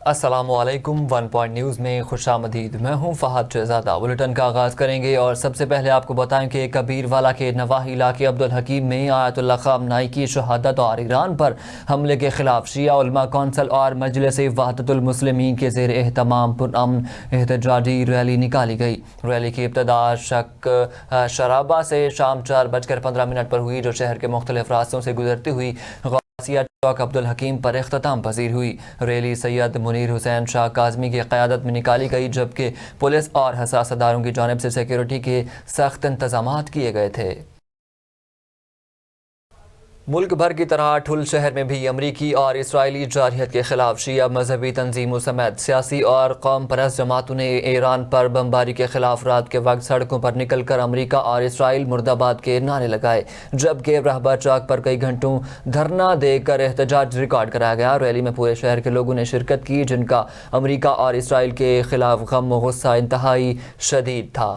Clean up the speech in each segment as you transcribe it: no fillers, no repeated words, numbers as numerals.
अस्सलाम वालेकुम। 1 point news में खुशामदीद। मैं हूं फहद शहजादा। बुलेटिन का आगाज़ करेंगे और सबसे पहले आपको बताएं कि कबीरवाला के नवाही इलाके अब्दुल हकीम में आयतुल्लाह ख़ामनाई की शहादत और ईरान पर हमले के ख़िलाफ़ शिया उलमा कौंसिल और मजलिस वहदतुल मुस्लिमीन के ज़ेर एहतमाम पुरअमन एहतजाजी रैली निकाली गई। रैली की इब्तदा शक शराबा से शाम 4:15 पर हुई, जो शहर के मुख्तलिफ रास्तों से गुजरती हुई चौक अब्दुल हकीम पर इख्तिताम पजीर हुई। रैली सैयद मुनीर हुसैन शाह काज़मी की क़यादत में निकाली गई, जबकि पुलिस और हसास अदारों की जानिब से सिक्योरिटी के सख्त इंतज़ामात किए गए थे। मुल्क भर की तरह ठुल शहर में भी अमरीकी और इसराइली जारहियत के खिलाफ शिया मजहबी तंजीमों समेत सियासी और कौम परस्त जमातों ने ईरान पर बमबारी के खिलाफ रात के वक्त सड़कों पर निकल कर अमरीका और इसराइल मुर्दाबाद के नारे लगाए, जबकि रहबर चौक पर कई घंटों धरना देकर एहतजाज रिकॉर्ड कराया गया। रैली में पूरे शहर के लोगों ने शिरकत की, जिनका अमरीका और इसराइल के खिलाफ गम व गुस्सा इंतहाई शदीद था।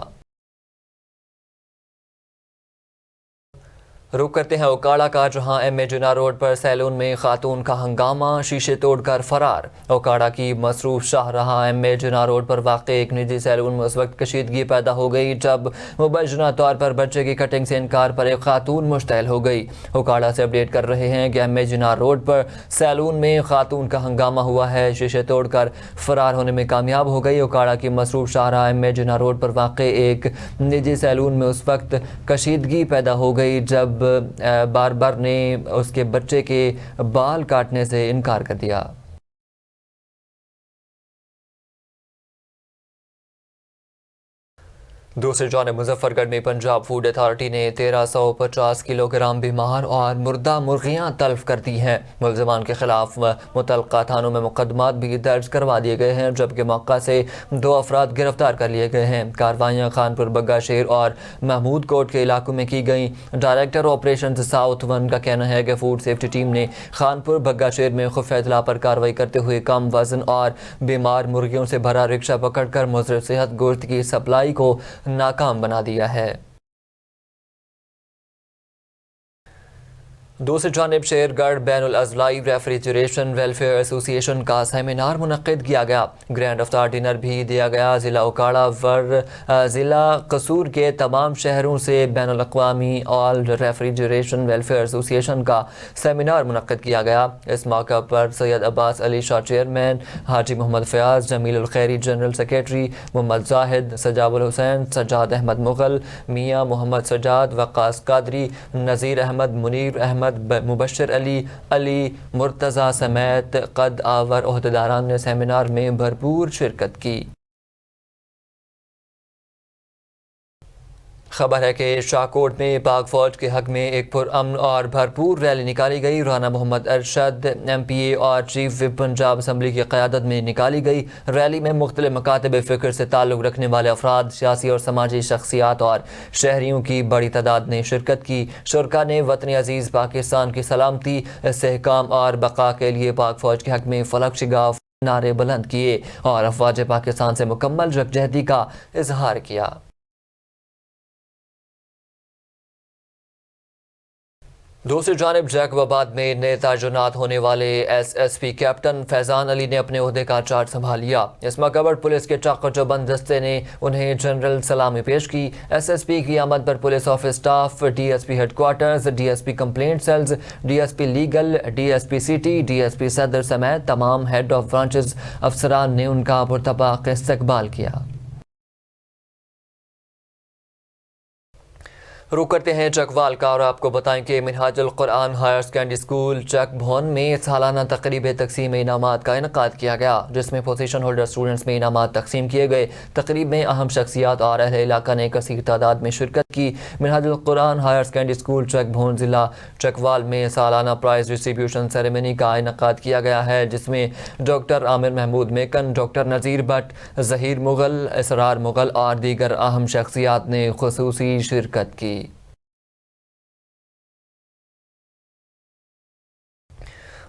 रुक करते हैं ओकाड़ा का, जहां एम ए जिना रोड पर सैलून में खातून का हंगामा, शीशे तोड़कर फरार। ओकाड़ा की मसरूफ शाहराह एम ए जिना रोड पर वाक़ एक निजी सैलून में उस वक्त कशीदगी पैदा हो गई जब मुबैना तौर पर बच्चे की कटिंग से इनकार पर एक खातून मुश्तैल हो गई। ओकाड़ा से अपडेट कर रहे हैं कि एम ए जिना रोड पर सैलून में खातून का हंगामा हुआ है, शीशे तोड़कर फरार होने में कामयाब हो गई। ओकाड़ा की मसरूफ शाहराह एम ए जिना रोड पर वाक़ एक निजी सैलून में उस वक्त कशीदगी पैदा हो गई जब बार्बर ने उसके बच्चे के बाल काटने से इनकार कर दिया। दूसरी जानब मुजफ्फरगढ़ में पंजाब फूड अथॉरिटी ने 1350 किलोग्राम बीमार और मुर्दा मुर्गियां तल्फ कर दी हैं। मुलजमान के खिलाफ मुतल्लका थानों में मुकदमात भी दर्ज करवा दिए गए हैं, जबकि मौका से 2 अफराद गिरफ्तार कर लिए गए हैं। कार्रवाइयाँ खानपुर, बग्गा शेर और महमूद कोट के इलाकों में की गई। डायरेक्टर ऑपरेशन साउथ 1 का कहना है कि फूड सेफ्टी टीम ने खानपुर, बग्गा शेर में खुफिया इत्तला पर कार्रवाई करते हुए कम वजन और बीमार मुर्गियों से भरा रिक्शा पकड़कर मुज़र सेहत गोश्त की सप्लाई को नाकाम बना दिया है। दूसरी जानिब शेरगढ़ बैनुल अज़लाई रेफ्रिजरेशन वेलफेयर एसोसिएशन का सेमिनार मुनक़्क़िद किया गया। ग्रैंड अफ्तार डिनर भी दिया गया। ज़िला ओकाड़ा व ज़िला कसूर के तमाम शहरों से बैनुल अक़वामी ऑल रेफ्रिजरेशन वेलफेयर एसोसिएशन का सेमिनार मुनक़्क़िद किया गया। इस मौका पर सैयद अब्बास अली शाह चेयरमैन, हाजी मोहम्मद फ़याज़, जमील उल खैरी जनरल सेक्रेटरी, मोहम्मद जाहिद, सजाउल हुसैन, सज्जाद अहमद मुग़ल, मियाँ मोहम्मद सज्जाद, वक़ास कादरी, नज़ीर अहमद, मुनीर अहमद, मुबशर अली, अली मुर्तज़ा समेत कद आवर ओहदेदारान ने सेमिनार में भरपूर शिरकत की। खबर है कि शाहकोट में पाक फौज के हक में एक पुरअमन और भरपूर रैली निकाली गई। राना मोहम्मद अरशद MPA और चीफ विप पंजाब असम्बली की क़यादत में निकाली गई। रैली में मुख्तलिफ मकातब फ़िक्र से ताल्लुक़ रखने वाले अफराद, सियासी और समाजी शख्सियात और शहरियों की बड़ी तादाद ने शिरकत की। शुरका ने वतन अजीज़ पाकिस्तान की सलामती, इस्तेहकाम और बका के लिए पाक फौज के हक में फलक शिगाफ नारे बुलंद किए और अफवाज पाकिस्तान से मुकम्मल यकजहती का इजहार किया। दूसरी जानिब जैकबाबाद में नए तैनात होने वाले SSP कैप्टन फैज़ान अली ने अपने ओहदे का चार्ज संभाल लिया। इस मौके पर पुलिस के चाक़-ओ-चौबंद दस्ते ने उन्हें जनरल सलामी पेश की। SSP की आमद पर police office staff, DSP headquarters, DSP complaint cells, DSP legal, DSP city, DSP Saddar समेत तमाम हेड ऑफ ब्रांचेस अफसरान ने उनका पुरतपाक इस्तकबाल किया। रुक करते हैं चकवाल का और आपको बताएं कि Minhajul Quran higher secondary school Chak Bhawan में सालाना तकरीब तकसीम इनामात का इनकाद किया गया, जिसमें पोजीशन होल्डर स्टूडेंट्स में इनामात तकसीम किए गए। तकरीब में अहम शख्सियात और अहले इलाका ने कसीर तादाद में शिरकत की। Minhajul Quran higher secondary school Chak Bhawan ज़िला चकवाल में सालाना प्राइज़ डिस्ट्रीब्यूशन सेरेमनी का इनकाद किया गया है, जिसमें डॉक्टर आमिर महमूद मेकन, डॉक्टर नज़ीर भट्ट, ज़हीर मुग़ल, इसरार मुग़ल और दीगर अहम शख्सियात ने खुसूसी शिरकत की।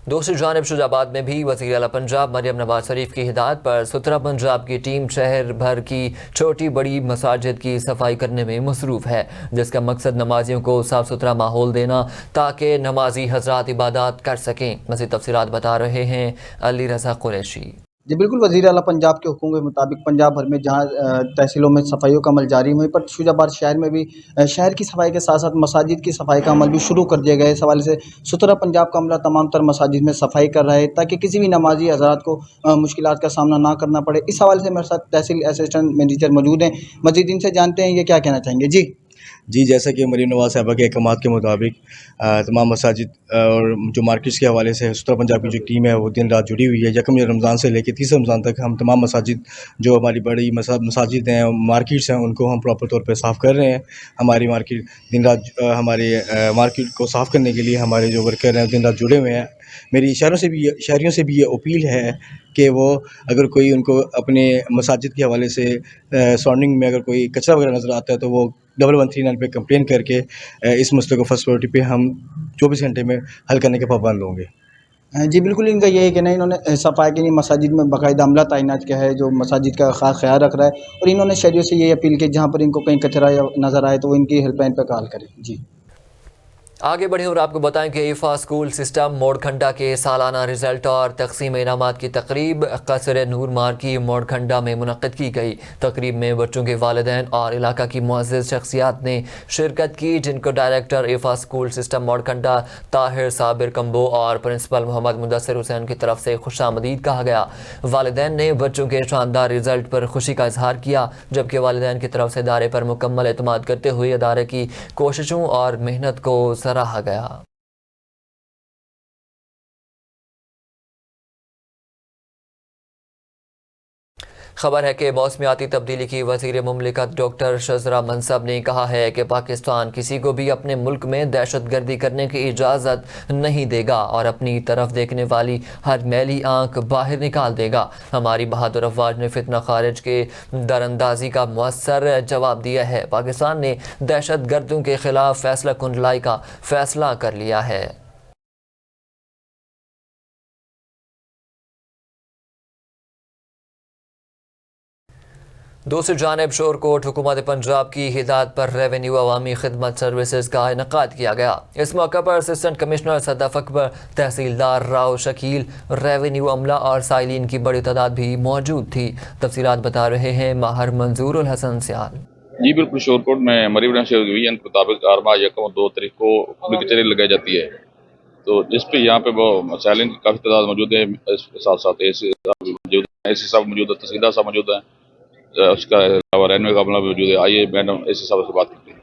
दूसरी जानिब शुजाबाद में भी वज़ीर आला पंजाब मरियम नवाज शरीफ की हिदायत पर सुथरा पंजाब की टीम शहर भर की छोटी बड़ी मसाजिद की सफाई करने में मसरूफ़ है, जिसका मकसद नमाजियों को साफ़ सुथरा माहौल देना ताकि नमाजी हज़रात इबादत कर सकें। मज़ीद तफ़सीलात बता रहे हैं अली रज़ा कुरैशी। जी बिल्कुल, वज़ीर आला पंजाब के हुक्म के मुताबिक पंजाब भर में जहाँ तहसीलों में सफाइयों का अमल जारी है, वहीं पर शुजाबाद शहर में भी शहर की सफाई के साथ साथ मसाजिद की सफाई का अमल भी शुरू कर दिया गया है। इस हवाले से सुथरा पंजाब का अमला तमाम तर मसाजिद में सफाई कर रहा है ताकि किसी भी नमाजी हज़रात को मुश्किलात का सामना ना करना पड़े। इस हवाले से मेरे साथ तहसील असिस्टेंट मैनेजर मौजूद हैं, मज़ीद इनसे जानते हैं ये क्या कहना चाहेंगे। जी, जैसा कि मरीम नवाज़ साहबा के अहकामात के मुताबिक तमाम मसाजिद और जो मार्केट्स के हवाले से सुथरा पंजाब की जो टीम है वो दिन रात जुड़ी हुई है। यकम रमज़ान से लेकर 30 रमज़ान तक हम तमाम मसाजिद जो हमारी बड़ी मसाजिद हैं, मार्केट्स हैं, उनको हम प्रॉपर तौर पे साफ़ कर रहे हैं। हमारी मार्केट दिन रात हमारे मार्केट को साफ़ करने के लिए हमारे जो वर्कर हैं दिन रात जुड़े हुए हैं। मेरी शहरियों से भी ये अपील है कि वो अगर कोई उनको अपने मसाजिद के हवाले से सराउंडिंग में अगर कोई कचरा वगैरह नज़र आता है तो वो 1139 पे कंप्लेन करके इस मसले को फर्स्ट प्रायोरिटी पे हम 24 घंटे में हल करने के पाबंद होंगे। जी बिल्कुल, इनका ये है कि नहीं, इन्होंने सफाई के लिए मसाजिद में बाकायदा अमला तैनात किया है जो मसाजिद का ख़ास ख्याल रख रहा है, और इन्होंने शहरियों से ये अपील की जहाँ पर इनको कहीं कचरा या नज़र आए तो वो इनकी हेल्पलाइन पर कॉल करें। जी आगे बढ़े और आपको बताएं कि ईफा स्कूल सिस्टम मोड़खंडा के सालाना रिजल्ट और तकसीम इनामात की तकरीब कसर नूर मार्की मोड़खंडा में मुनक़्क़िद की गई। तकरीब में बच्चों के वालिदैन और इलाका की मुअज़्ज़िज़ शख्सियात ने शिरकत की, जिनको डायरेक्टर ईफा स्कूल सिस्टम मोड़खंडा ताहिर साबिर कम्बो और प्रिंसिपल मोहम्मद मुदस्सिर हुसैन की तरफ से खुशामदीद कहा गया। वालिदैन ने बच्चों के शानदार रिजल्ट पर खुशी का इजहार किया, जबकि वालिदैन की तरफ से इदारे पर मुकम्मल एतमाद करते हुए इदारे की कोशिशों और मेहनत को सराहा गया। खबर है कि मौसमियाती तब्दीली की वज़ीर मुमलिकत डॉक्टर शज़रा मनसब ने कहा है कि पाकिस्तान किसी को भी अपने मुल्क में दहशत गर्दी करने की इजाज़त नहीं देगा और अपनी तरफ देखने वाली हर मैली आंख बाहर निकाल देगा। हमारी बहादुर अफवाज ने फितना खारिज के दरअंदाजी का मुअस्सर जवाब दिया है। पाकिस्तान ने दहशत गर्दों के खिलाफ फैसला कुंडलाई का फैसला कर लिया है। दूसरी जानिब शोरकोट हुकूमत पंजाब की हिदायत पर रेवेन्यू अवामी खिदमत सर्विसेज का इनकाद किया गया। इस मौके पर असिस्टेंट कमिश्नर सदफ अकबर, तहसीलदार राव शकील, रेवेन्यू अमला और साइलिन की बड़ी तादाद भी मौजूद थी। तफसीलात बता रहे हैं माहर मंजूर उल हसन सियाल। जी बिल्कुल, शोरकोट में मरीब डिवीजन के मुताबिक आरमा यकम 2 तारीख को अपनी कचहरी लगाई जाती है, तो जिस पे यहाँ पे वो साइलिन की काफ़ी तादाद मौजूद है। इसके साथ साथ एसी साहब मौजूद है, तहसीलदार साहब मौजूद है, उसका अलावा रेवेन्यू का अमला भी मौजूद है। आइए मैडम एसी साहब से बात करते हैं।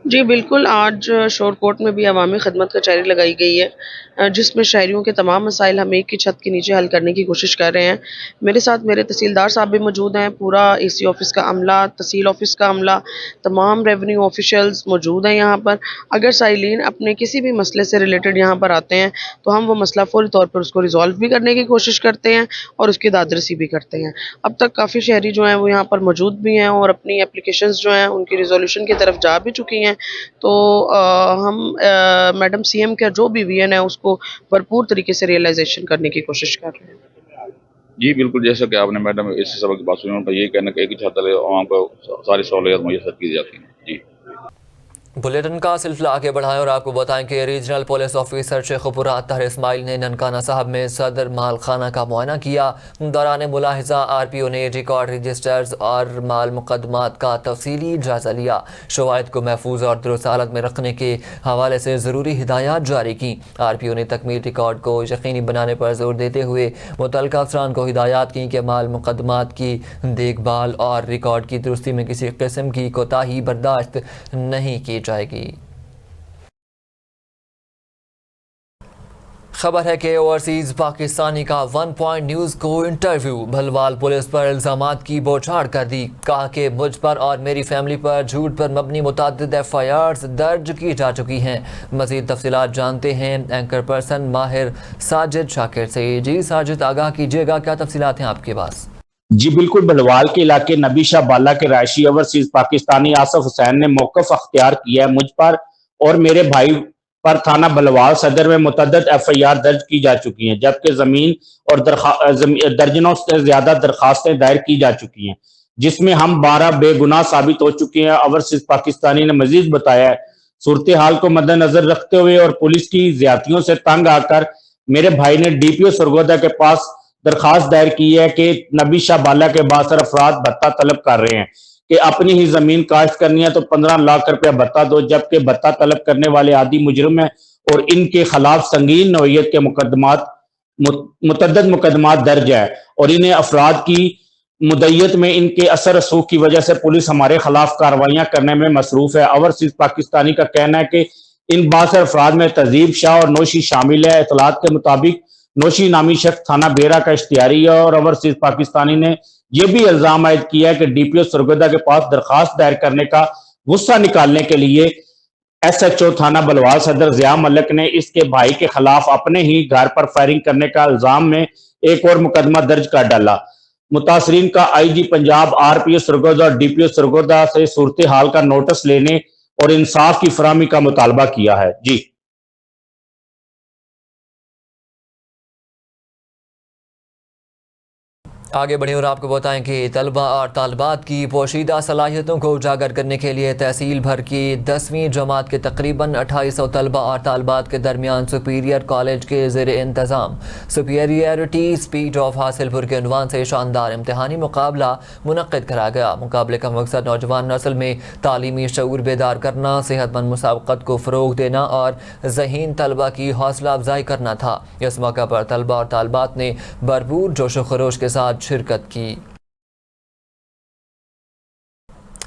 जी बिल्कुल, आज शोरकोट में भी अवामी खिदमत कचहरी लगाई गई है, जिसमें शहरियों के तमाम मसाइल हम एक की छत के नीचे हल करने की कोशिश कर रहे हैं। मेरे साथ मेरे तहसीलदार साहब भी मौजूद हैं, पूरा एसी ऑफिस का अमला, तहसील ऑफिस का अमला, तमाम रेवेन्यू ऑफिशियल्स मौजूद हैं यहाँ पर। अगर साइलिन अपने किसी भी मसले से रिलेटेड यहाँ पर आते हैं तो हम वो मसला फौरी तौर पर उसको रिजॉल्व भी करने की कोशिश करते हैं और उसकी दादरसी भी करते हैं। अब तक काफ़ी शहरी जो हैं वो यहाँ पर मौजूद भी हैं और अपनी एप्लीकेशंस जो हैं उनकी रिजोल्यूशन की तरफ जा भी चुकी हैं। तो हम मैडम सीएम का जो भी विजन है उसको भरपूर तरीके से रियलाइजेशन करने की कोशिश कर रहे हैं। जी बिल्कुल, जैसा कि आपने मैडम एसी साहब की बात सुनी, उनका ये कहना कि एक ही छत तले आवाम को सारी सहूलियत मुयसर की जाती हैं। जी बुलेटिन का सिलसिला आगे बढ़ाएं और आपको बताएं कि regional police officer Sheikhupura Tahir Ismail ने ननकाना साहब में सदर माल खाना का मुआयना किया। दौरान मुलाहिजा आरपीओ ने रिकॉर्ड रजिस्टर्स और माल मुकदमात का तफसीली जायजा लिया। शवाहिद को महफूज और दुरुस्त हालत में रखने के हवाले से ज़रूरी हिदायत जारी की। आरपीओ ने तकमील रिकॉर्ड को यकीनी बनाने पर जोर देते हुए मुतल्लिक़ अफसरान को हिदायत की कि माल मुकदमात की देखभाल और रिकॉर्ड की दुरुस्ती में किसी किस्म की कोताही बर्दाश्त नहीं की जाएगी। खबर है कि ओवरसीज पाकिस्तानी का 1 पॉइंट न्यूज़ को इंटरव्यू। भलवाल पुलिस पर इल्ज़ामात की बौछार कर दी। कहा कि मुझ पर और मेरी फैमिली पर झूठ पर मबनी मुतअद्दिद FIRs दर्ज की जा चुकी हैं। मज़ीद तफसीलात जानते हैं एंकर पर्सन माहिर साजिद शाकिर से। जी साजिद, आगाह कीजिएगा, क्या तफसीलात हैं आपके पास? जी बिल्कुल, बलवाल के इलाके नबी शाह बाला के रायशी ओवरसीज पाकिस्तानी आसफ हुसैन ने मौक़िफ़ अख्तियार किया है। मुझ पर और मेरे भाई पर थाना बलवाल सदर में मुतअद्दिद FIR दर्ज की जा चुकी हैं, जबकि जमीन और दर्जनों से ज्यादा दरखास्तें दायर की जा चुकी हैं, जिसमें हम 12 बेगुनाह साबित हो चुके हैं। ओवरसीज पाकिस्तानी ने मजीद बताया, सूरत हाल को मद्देनजर रखते हुए और पुलिस की ज्यादतियों से तंग आकर मेरे भाई ने DPO सरगोदा के पास درخواست دائر کی ہے کہ نبی شاہ بالا کے باثر افراد بھتہ طلب کر رہے ہیں کہ اپنی ہی زمین کاشت کرنی ہے تو 15 لاکھ روپیہ بھتہ دو، جبکہ بھتہ طلب کرنے والے عادی مجرم ہیں اور ان کے خلاف سنگین نوعیت کے متعدد مقدمات درج ہے اور انہیں افراد کی مدیت میں ان کے اثر رسوخ کی وجہ سے پولیس ہمارے خلاف کارروائیاں کرنے میں مصروف ہے۔ اوورسیز پاکستانی کا کہنا ہے کہ ان باثر افراد میں تہذیب شاہ اور نوشی شامل ہے۔ اطلاعات کے مطابق نوشی نامی شخص تھانہ بیرا کا اشتہاری ہے اور اوورسیز پاکستانی نے یہ بھی الزام عائد کیا ہے کہ ڈی پی او سرگودا کے پاس درخواست دائر کرنے کا غصہ نکالنے کے لیے ایس ایچ او تھانہ بلوال صدر ضیاء ملک نے اس کے بھائی کے خلاف اپنے ہی گھر پر فائرنگ کرنے کا الزام میں ایک اور مقدمہ درج کر ڈالا۔ متاثرین کا آئی جی پنجاب، آر پی او سرگودا اور ڈی پی او سرگودا سے صورتحال کا نوٹس لینے اور انصاف کی فراہمی کا مطالبہ کیا ہے۔ جی آگے بڑھیں اور آپ کو بتائیں کہ طلبہ اور طالبات کی پوشیدہ صلاحیتوں کو اجاگر کرنے کے لیے تحصیل بھر کی 10ویں جماعت کے تقریباً 2800 طلبہ اور طالبات کے درمیان سپیریئر کالج کے زیر انتظام سپیریئرٹی اسپیڈ آف حاصل پور کے عنوان سے شاندار امتحانی مقابلہ منعقد کرا گیا۔ مقابلے کا مقصد نوجوان نسل میں تعلیمی شعور بیدار کرنا، صحت مند مسابقت کو فروغ دینا اور ذہین طلبہ کی حوصلہ افزائی کرنا تھا۔ اس موقع پر طلبہ اور طالبات نے بھرپور جوش و خروش کے ساتھ شرکت کی۔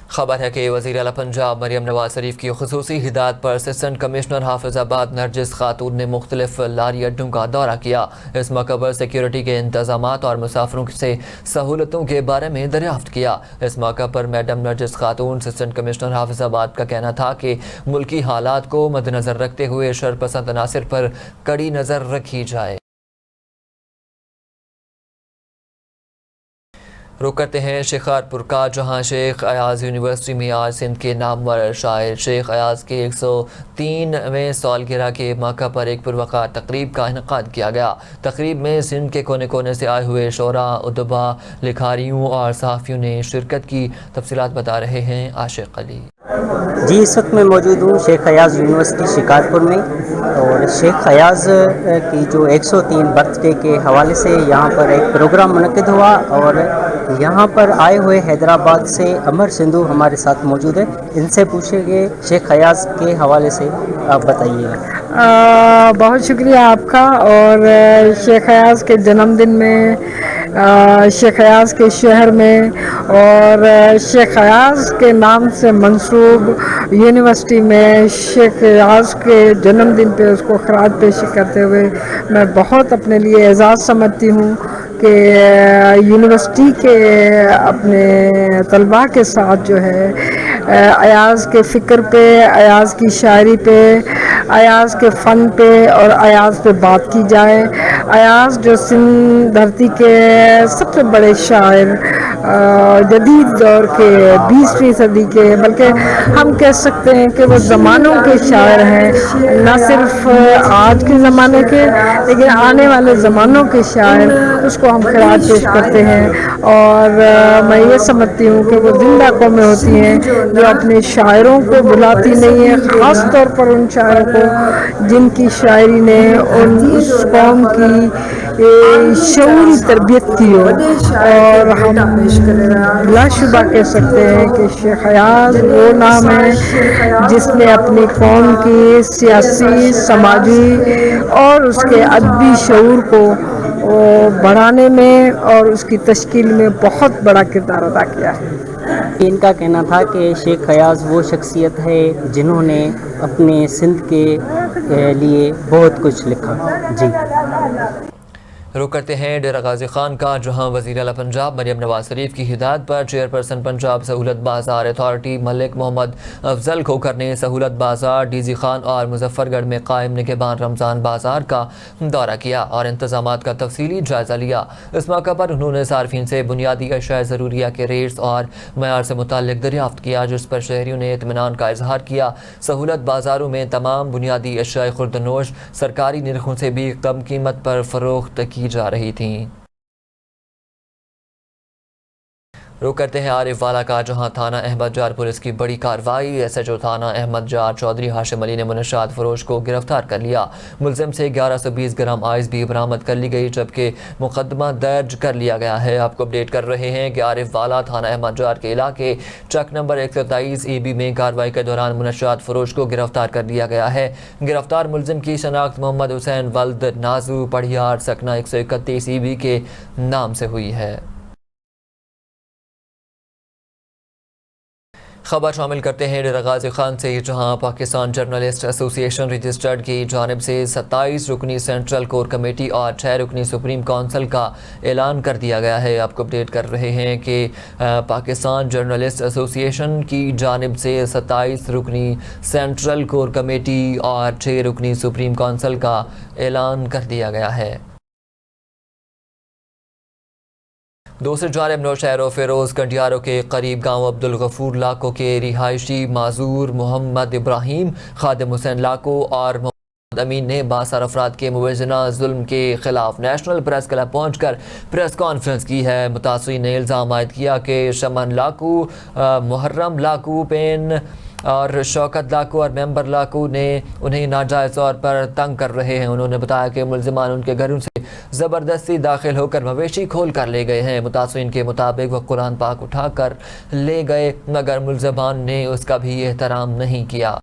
خبر ہے کہ وزیر اعلیٰ پنجاب مریم نواز شریف کی خصوصی ہدایت پر اسسٹنٹ کمشنر حافظ آباد نرجس خاتون نے مختلف لاری اڈوں کا دورہ کیا۔ اس موقع پر سیکیورٹی کے انتظامات اور مسافروں سے سہولتوں کے بارے میں دریافت کیا۔ اس موقع پر میڈم نرجس خاتون اسسٹنٹ کمشنر حافظ آباد کا کہنا تھا کہ ملکی حالات کو مد نظر رکھتے ہوئے شرپسند عناصر پر کڑی نظر رکھی جائے۔ رخ کرتے ہیں شکارپور کا، جہاں شیخ ایاز یونیورسٹی میں آج سندھ کے نامور شاعر شیخ ایاز کے 103ویں سالگرہ کے موقع پر ایک پروقار تقریب کا انعقاد کیا گیا۔ تقریب میں سندھ کے کونے کونے سے آئے ہوئے شعراء، ادباء، لکھاریوں اور صحافیوں نے شرکت کی۔ تفصیلات بتا رہے ہیں عاشق علی۔ جی اس وقت میں موجود ہوں شیخ ایاز یونیورسٹی شکارپور میں، اور شیخ ایاز کی جو 103 برتھ ڈے کے حوالے سے یہاں پر ایک پروگرام منعقد ہوا، اور یہاں پر آئے ہوئے حیدرآباد سے امر سندھو ہمارے ساتھ موجود ہے۔ ان سے پوچھیں گے شیخ ایاز کے حوالے سے آپ بتائیے گا۔ بہت شکریہ آپ کا، اور شیخ ایاز کے جنم دن میں، شیخ ایاز کے شہر میں، اور شیخ ایاز کے نام سے منسوب یونیورسٹی میں شیخ ایاز کے جنم دن پہ اس کو خراج پیشی کرتے ہوئے میں بہت اپنے لیے اعزاز سمجھتی ہوں کہ یونیورسٹی کے اپنے طلباء کے ساتھ جو ہے ایاز کے فکر پہ، ایاز کی شاعری پہ، ایاز کے فن پہ اور ایاز پہ بات کی جائے۔ ایاز جو سندھ دھرتی کے سب سے بڑے شاعر، جدید دور کے 20ویں صدی کے، بلکہ ہم کہہ سکتے ہیں کہ وہ زمانوں کے شاعر ہیں، نہ صرف آج کے زمانے کے لیکن آنے والے زمانوں کے شاعر، اس کو ہم خراج پیش کرتے ہیں۔ اور میں یہ سمجھتی ہوں کہ وہ زندہ قومیں ہوتی ہیں جو اپنے شاعروں کو بلاتی نہیں ہیں، خاص طور پر ان شاعروں کو جن کی شاعری نے اس قوم کی شعوری تربیت کی ہو۔ اور ہم بلا شبہ کہہ سکتے ہیں کہ شیخ ایاز وہ نام ہے جس نے اپنی قوم کی سیاسی، سماجی اور اس کے ادبی شعور کو بڑھانے میں اور اس کی تشکیل میں بہت بڑا کردار ادا کیا ہے۔ ان کا کہنا تھا کہ شیخ ایاز وہ شخصیت ہے جنہوں نے اپنے سندھ کے لیے بہت کچھ لکھا۔ جی رخ کرتے ہیں ڈیرہ غازی خان کا، جہاں وزیر اعلیٰ پنجاب مریم نواز شریف کی ہدایت پر چیئرپرسن پنجاب سہولت بازار اتھارٹی ملک محمد افضل کھوکھر نے سہولت بازار، ڈی جی خان اور مظفر گڑھ میں قائم نگہبان رمضان بازار کا دورہ کیا اور انتظامات کا تفصیلی جائزہ لیا۔ اس موقع پر انہوں نے صارفین سے بنیادی اشیاء ضروریہ کے ریٹس اور معیار سے متعلق دریافت کیا، جس پر شہریوں نے اطمینان کا اظہار کیا۔ سہولت بازاروں میں تمام بنیادی اشیاء خوردنوش سرکاری نرخوں سے بھی کم قیمت پر فروخت کی جا رہی تھیں۔ रुक करते हैं आरिफ वाला का, जहां थाना अहमद जार पुलिस की बड़ी कार्रवाई। SHO थाना अहमद जार चौधरी हाशिम अली ने मुनशात फरोश को गिरफ्तार कर लिया। मुलजिम से 1120 ग्राम आइस भी बरामद कर ली गई, जबकि मुकदमा दर्ज कर लिया गया है। आपको अपडेट कर रहे हैं कि आरिफ वाला थाना अहमद जार के इलाके ट्रक नंबर 123 EB में कार्रवाई के दौरान मुनशात फरोश को गिरफ्तार कर लिया गया है। गिरफ्तार मुलजिम की शनाख्त मोहम्मद हुसैन वल्द नाजू पढ़ियार सकना 131 EB के नाम से हुई है। खबर शामिल करते हैं डेरा गाजी खान से, जहां पाकिस्तान जर्नलिस्ट एसोसिएशन रजिस्टर्ड की जानिब से 27 रुकनी सेंट्रल कोर कमेटी और 6 रुकनी सुप्रीम काउंसिल का ऐलान कर दिया गया है। आपको अपडेट कर रहे हैं कि पाकिस्तान जर्नलिस्ट एसोसिएशन की जानिब से 27 रुकनी सेंट्रल कोर कमेटी और 6 रुकनी सुप्रीम काउंसिल का ऐलान कर दिया गया है। दूसरी जानिब नौशहर फिरोज़ कंडियारों के करीब गांव अब्दुल गफूर लाको के रिहायशी माजूर मोहम्मद इब्राहिम, खादिम हुसैन लाको और मोहम्मद अमीन ने बासर अफराद के मुवज़्ज़ना जुल्म के खिलाफ नेशनल प्रेस क्लब पहुँच कर प्रेस कॉन्फ्रेंस की है। मुतासरीन ने इल्ज़ाम आयद किया कि शमन लाकू, मुहर्रम लाकू, पेन और शौकत लाकू और मेंबर लाकू ने उन्हें नाजायज़ तौर पर तंग कर रहे हैं। उन्होंने बताया कि मुलजिमान उनके घरों से ज़बरदस्ती दाखिल होकर मवेशी खोल कर ले गए हैं। मुतासरीन के मुताबिक वह कुरान पाक उठा कर ले गए, मगर मुलजिमान ने उसका भी एहतराम नहीं किया।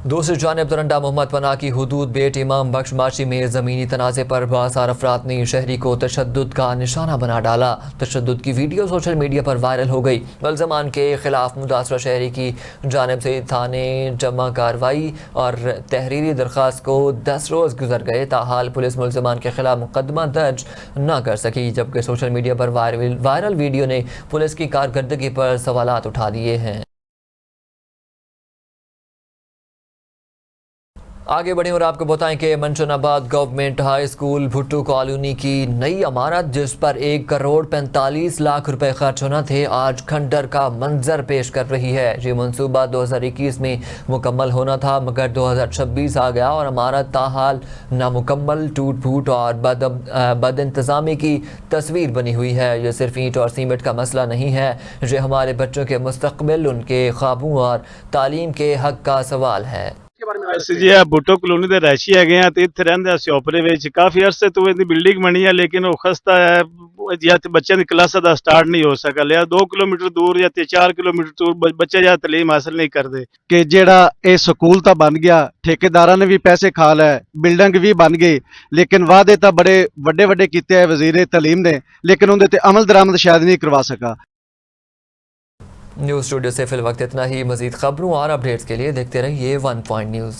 दूसरी जानिब दरंडा मोहम्मद पनाह की हुदूद बेट इमाम बख्श माशी में ज़मीनी तनाज़े पर बासार अफराद ने शहरी को तशद्दुद का निशाना बना डाला। तशद्दुद की वीडियो सोशल मीडिया पर वायरल हो गई। मुलज़मान के खिलाफ मुतासरा शहरी की जानिब से थाने जमा कार्रवाई और तहरीरी दरख्वास्त को 10 रोज़ गुजर गए, ताहाल पुलिस मुलज़मान के खिलाफ मुकदमा दर्ज न कर सकी, जबकि सोशल मीडिया पर वायरल वीडियो ने पुलिस की कारकर्दगी पर सवालात उठा दिए हैं। आगे बढ़ें और आपको बताएं कि मंशनाबाद government high school Bhutto colony की नई इमारत, जिस पर 1 करोड़ 45 लाख रुपए खर्च होना थे, आज खंडर का मंजर पेश कर रही है। ये मंसूबा 2021 में मुकम्मल होना था, मगर 2026 आ गया और इमारत ताहाल नामुकम्मल, टूट फूट और बद इंतज़ामी की तस्वीर बनी हुई है। ये सिर्फ ईंट और सीमेंट का मसला नहीं है, ये हमारे बच्चों के मुस्तकबिल, उनके ख्वाबों और तालीम के हक का सवाल है। ਅਸੀਂ ਜੀ ਆ ਬੁੱਟੋ ਕਲੋਨੀ ਦੇ ਰਹਿਸ਼ੀ ਹੈਗੇ ਆ ਤੇ ਇੱਥੇ ਰਹਿੰਦੇ ਅਸੀਂ ਓਪਰੇ ਵਿੱਚ ਕਾਫੀ ਅਰਸੇ ਤੋਂ ਇਹਦੀ ਬਿਲਡਿੰਗ ਬਣੀ ਹੈ, ਲੇਕਿਨ ਉਹ ਖਸਤਾ ਹੈ ਜਾਂ ਤੇ ਬੱਚਿਆਂ ਦੀ ਕਲਾਸਾਂ ਦਾ ਸਟਾਰਟ ਨਹੀਂ ਹੋ ਸਕਿਆ ਲਿਆ। 2 ਕਿਲੋਮੀਟਰ ਦੂਰ ਜਾਂ ਤੇ 4 ਕਿਲੋਮੀਟਰ ਦੂਰ ਬੱਚੇ ਜਾਂ ਤਾਲੀਮ ਹਾਸਲ ਨਹੀਂ ਕਰਦੇ। ਕਿ ਜਿਹੜਾ ਇਹ ਸਕੂਲ ਤਾਂ ਬਣ ਗਿਆ, ਠੇਕੇਦਾਰਾਂ ਨੇ ਵੀ ਪੈਸੇ ਖਾ ਲਏ, ਬਿਲਡਿੰਗ ਵੀ ਬਣ ਗਈ, ਲੇਕਿਨ ਵਾਅਦੇ ਤਾਂ ਬੜੇ ਵੱਡੇ ਵੱਡੇ ਕੀਤੇ ਆ ਵਜ਼ੀਰ ਤਾਲੀਮ ਨੇ, ਲੇਕਿन ਉਹਦੇ ਤੇ ਅਮਲ ਦਰਾਮਦ शायद नहीं करवा सका। न्यूज़ स्टूडियो से फिल वक्त इतना ही। मज़ीद खबरों और अपडेट्स के लिए देखते रहिए 1 पॉइंट न्यूज़।